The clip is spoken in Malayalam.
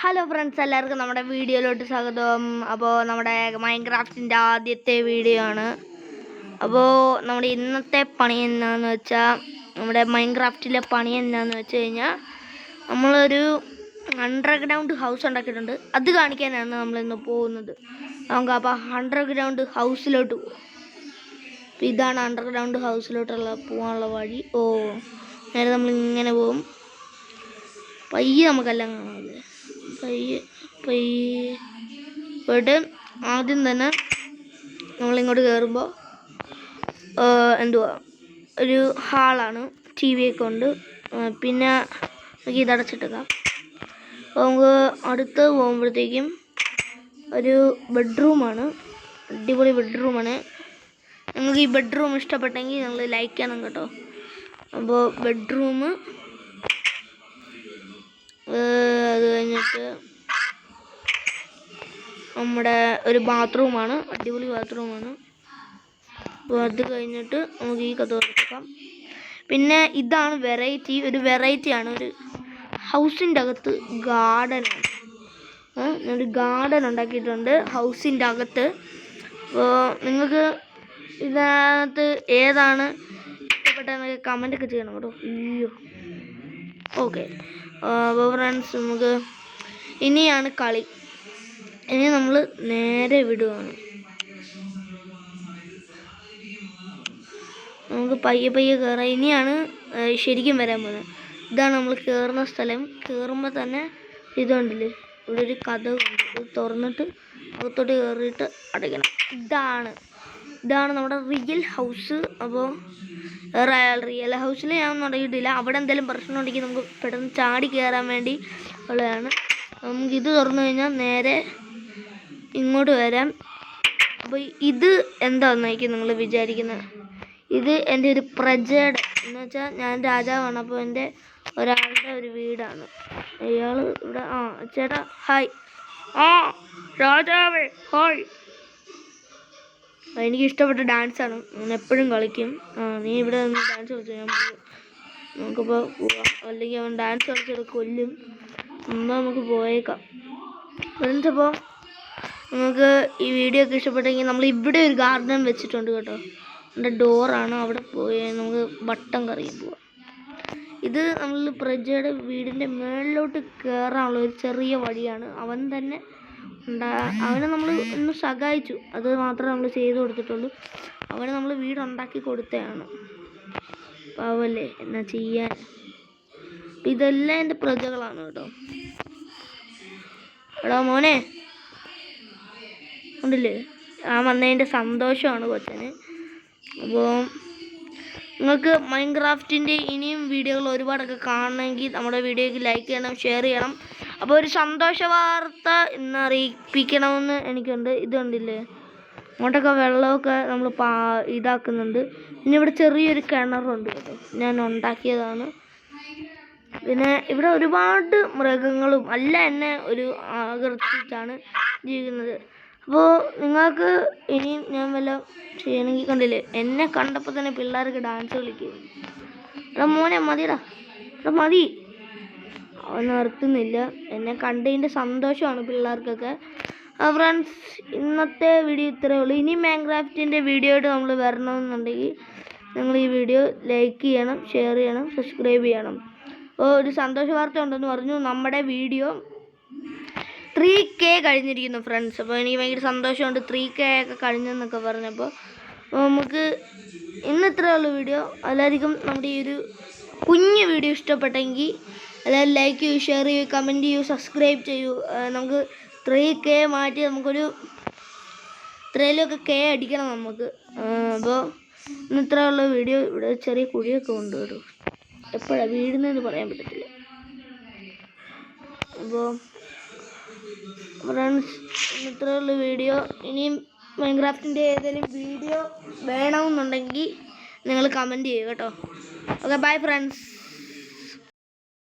ഹലോ ഫ്രണ്ട്സ്, എല്ലാവർക്കും നമ്മുടെ വീഡിയോയിലോട്ട് സ്വാഗതം. അപ്പോൾ നമ്മുടെ മൈൻക്രാഫ്റ്റിൻ്റെ ആദ്യത്തെ വീഡിയോ ആണ്. അപ്പോൾ നമ്മുടെ ഇന്നത്തെ പണി എന്താണെന്ന് വെച്ചാൽ, നമ്മുടെ മൈൻക്രാഫ്റ്റിലെ പണി എന്താണെന്ന് വെച്ച് കഴിഞ്ഞാൽ, നമ്മളൊരു അണ്ടർഗ്രൗണ്ട് ഹൗസ് ഉണ്ടാക്കിയിട്ടുണ്ട്. അത് കാണിക്കാനാണ് നമ്മളിന്ന് പോകുന്നത്. നമുക്ക് അപ്പോൾ അണ്ടർഗ്രൗണ്ട് ഹൗസിലോട്ട് പോകും. അപ്പോൾ ഇതാണ് അണ്ടർഗ്രൗണ്ട് ഹൗസിലോട്ടുള്ള പോകാനുള്ള വഴി. നേരെ നമ്മളിങ്ങനെ പോകും. പയ്യെ നമുക്കെല്ലാം കാണാമല്ലേ, പയ്യെ പോയിട്ട് ആദ്യം തന്നെ നമ്മളിങ്ങോട്ട് കയറുമ്പോൾ എന്തുവാ ഒരു ഹാളാണ്, ടി വി ഒക്കെ ഉണ്ട്. പിന്നെ നമുക്ക് ഇതടച്ചിട്ടേക്കാം. അപ്പോൾ നമുക്ക് അടുത്ത് പോകുമ്പോഴത്തേക്കും ഒരു ബെഡ്റൂമാണ്, അടിപൊളി ബെഡ്റൂമാണ്. നിങ്ങൾക്ക് ഈ ബെഡ്റൂം ഇഷ്ടപ്പെട്ടെങ്കിൽ നിങ്ങൾ ലൈക്ക് ചെയ്യണം കേട്ടോ. അപ്പോൾ ബെഡ്റൂം, അത് കഴിഞ്ഞിട്ട് നമ്മുടെ ഒരു ബാത്റൂമാണ്, അടിപൊളി ബാത്റൂമാണ്. അപ്പോൾ അത് കഴിഞ്ഞിട്ട് നമുക്ക് ഈ കഥ തുറക്കാം. പിന്നെ ഇതാണ് വെറൈറ്റി, ഒരു വെറൈറ്റിയാണ്. ഒരു ഹൗസിൻ്റെ അകത്ത് ഗാർഡനാണ്. ഒരു ഗാർഡൻ ഉണ്ടാക്കിയിട്ടുണ്ട് ഹൗസിൻ്റെ അകത്ത്. അപ്പോൾ നിങ്ങൾക്ക് ഇതിനകത്ത് ഏതാണ് ഇഷ്ടപ്പെട്ടതെന്നൊക്കെ കമൻ്റൊക്കെ ചെയ്യണം കേട്ടോ. അയ്യോ, ഓക്കെ. അപ്പോൾ ഫ്രണ്ട്സ്, നമുക്ക് ഇനിയാണ് കളി. ഇനി നമ്മൾ നേരെ വിടുവാണ്. നമുക്ക് പയ്യെ കയറാം. ഇനിയാണ് ശരിക്കും വരാൻ പോകുന്നത്. ഇതാണ് നമ്മൾ കയറുന്ന സ്ഥലം. കയറുമ്പോൾ തന്നെ ഇതുണ്ടല്ലേ, ഇവിടെ ഒരു കഥ ഉണ്ട്. ഇത് തുറന്നിട്ട് അകത്തോട്ട് കയറിയിട്ട് അടയ്ക്കണം. ഇതാണ് നമ്മുടെ റിയൽ ഹൗസ്. അപ്പോൾ റിയൽ ഹൗസിൽ ഞാൻ തുടങ്ങിയിട്ടില്ല. അവിടെ എന്തെങ്കിലും പ്രശ്നം ഉണ്ടെങ്കിൽ നമുക്ക് പെട്ടെന്ന് ചാടി കയറാൻ വേണ്ടി ഉള്ളതാണ്. നമുക്കിത് തുറന്നു കഴിഞ്ഞാൽ നേരെ ഇങ്ങോട്ട് വരാം. അപ്പോൾ ഇത് എന്താണെന്നായിരിക്കും നിങ്ങൾ വിചാരിക്കുന്നത്? ഇത് എൻ്റെ ഒരു പ്രജയുടെ, എന്ന് വെച്ചാൽ ഞാൻ രാജാവാണ്. അപ്പോൾ എൻ്റെ ഒരാളുടെ ഒരു വീടാണ്. അയാൾ ഇവിടെ, ചേട്ടാ ഹായ്. രാജാവേ ഹായ്. എനിക്ക് ഇഷ്ടപ്പെട്ട ഡാൻസാണ്, ഞാൻ എപ്പോഴും കളിക്കും. നീ ഇവിടെ നിന്ന് ഡാൻസ് കളിച്ചു, ഞാൻ നമുക്കിപ്പോൾ പോവാം. അല്ലെങ്കിൽ അവൻ ഡാൻസ് കളിച്ചത് കൊല്ലും. നമുക്ക് പോയേക്കാം ഫ്രണ്ട്സ്. അപ്പോൾ നമുക്ക് ഈ വീഡിയോ ഒക്കെ ഇഷ്ടപ്പെട്ടെങ്കിൽ നമ്മൾ ഇവിടെ ഒരു ഗാർഡൻ വെച്ചിട്ടുണ്ട് കേട്ടോ. എൻ്റെ ഡോറാണ്, അവിടെ പോയി നമുക്ക് വട്ടം കറങ്ങി പോവാം. ഇത് നമ്മൾ പ്രജയുടെ വീടിൻ്റെ മുകളിലോട്ട് കയറാനുള്ള ഒരു ചെറിയ വഴിയാണ്. അവൻ തന്നെ അവനെ നമ്മൾ ഒന്ന് സഹായിച്ചു, അത് മാത്രമേ നമ്മൾ ചെയ്തു കൊടുത്തിട്ടുള്ളൂ. അവന് നമ്മൾ വീടുണ്ടാക്കി കൊടുത്തതാണ്. പാവല്ലേ, എന്നാ ചെയ്യാൻ. ഇതെല്ലാം എൻ്റെ പ്രജകളാണ് കേട്ടോ. എടാ മോനെ, ഉണ്ടല്ലേ, വന്നതിൻ്റെ സന്തോഷമാണ് കൊച്ചന്. അപ്പോൾ നിങ്ങൾക്ക് മൈൻക്രാഫ്റ്റിൻ്റെ ഇനിയും വീഡിയോകൾ ഒരുപാടൊക്കെ കാണണമെങ്കിൽ നമ്മുടെ വീഡിയോയ്ക്ക് ലൈക്ക് ചെയ്യണം, ഷെയർ ചെയ്യണം. അപ്പോൾ ഒരു സന്തോഷ വാർത്ത ഇന്ന് അറിയിപ്പിക്കണമെന്ന് എനിക്കുണ്ട്. ഇതുണ്ടല്ലേ, അങ്ങോട്ടൊക്കെ വെള്ളമൊക്കെ നമ്മൾ ഇതാക്കുന്നുണ്ട്. പിന്നെ ഇവിടെ ചെറിയൊരു കിണറുണ്ട് കേട്ടോ, ഞാൻ ഉണ്ടാക്കിയതാണ്. പിന്നെ ഇവിടെ ഒരുപാട് മൃഗങ്ങളും എല്ലാം എന്നെ ഒരു ആകർഷിച്ചാണ് ജീവിക്കുന്നത്. അപ്പോൾ നിങ്ങൾക്ക് ഇനിയും ഞാൻ വല്ല ചെയ്യണമെങ്കിൽ, കണ്ടില്ലേ, എന്നെ കണ്ടപ്പോൾ തന്നെ പിള്ളേർക്ക് ഡാൻസ് കളിക്കും. എടാ മോനെ മതിടാ, മതി. അവൻ നിർത്തുന്നില്ല. എന്നെ കണ്ടതിൻ്റെ സന്തോഷമാണ് പിള്ളേർക്കൊക്കെ. ഫ്രണ്ട്സ്, ഇന്നത്തെ വീഡിയോ ഇത്രയേ ഉള്ളൂ. ഇനി മൈൻക്രാഫ്റ്റിൻ്റെ വീഡിയോയിട്ട് നമ്മൾ വരണമെന്നുണ്ടെങ്കിൽ നിങ്ങൾ ഈ വീഡിയോ ലൈക്ക് ചെയ്യണം, ഷെയർ ചെയ്യണം, സബ്സ്ക്രൈബ് ചെയ്യണം. ഒരു സന്തോഷ വാർത്ത ഉണ്ടെന്ന് പറഞ്ഞു, നമ്മുടെ വീഡിയോ 3K കഴിഞ്ഞിരിക്കുന്നു ഫ്രണ്ട്സ്. അപ്പോൾ എനിക്ക് ഭയങ്കര സന്തോഷമുണ്ട്, 3K ഒക്കെ കഴിഞ്ഞെന്നൊക്കെ പറഞ്ഞപ്പോൾ. നമുക്ക് ഇന്ന് ഇത്രയുള്ള വീഡിയോ. എല്ലാവർക്കും നമ്മുടെ ഈ ഒരു കുഞ്ഞു വീഡിയോ ഇഷ്ടപ്പെട്ടെങ്കിൽ എല്ലാവരും ലൈക്ക് ചെയ്യൂ, ഷെയർ ചെയ്യൂ, കമൻറ്റ് ചെയ്യൂ, സബ്സ്ക്രൈബ് ചെയ്യൂ. നമുക്ക് 3K മാറ്റി നമുക്കൊരു 3 K അടിക്കണം നമുക്ക്. അപ്പോൾ ഇന്ന് ഇത്രയുള്ള വീഡിയോ. ഇവിടെ ചെറിയ കുഴിയൊക്കെ ഉണ്ട് കേട്ടോ, എപ്പോഴാണ് വീഴുന്നതെന്ന് പറയാൻ പറ്റത്തില്ല. അപ്പോൾ ഫ്രണ്ട്സ്, ഇത്രയുള്ള വീഡിയോ. ഇനിയും മൈൻക്രാഫ്റ്റിൻ്റെ ഏതെങ്കിലും വീഡിയോ വേണമെന്നുണ്ടെങ്കിൽ നിങ്ങൾ കമൻറ്റ് ചെയ്യൂ കേട്ടോ. Okay, bye friends.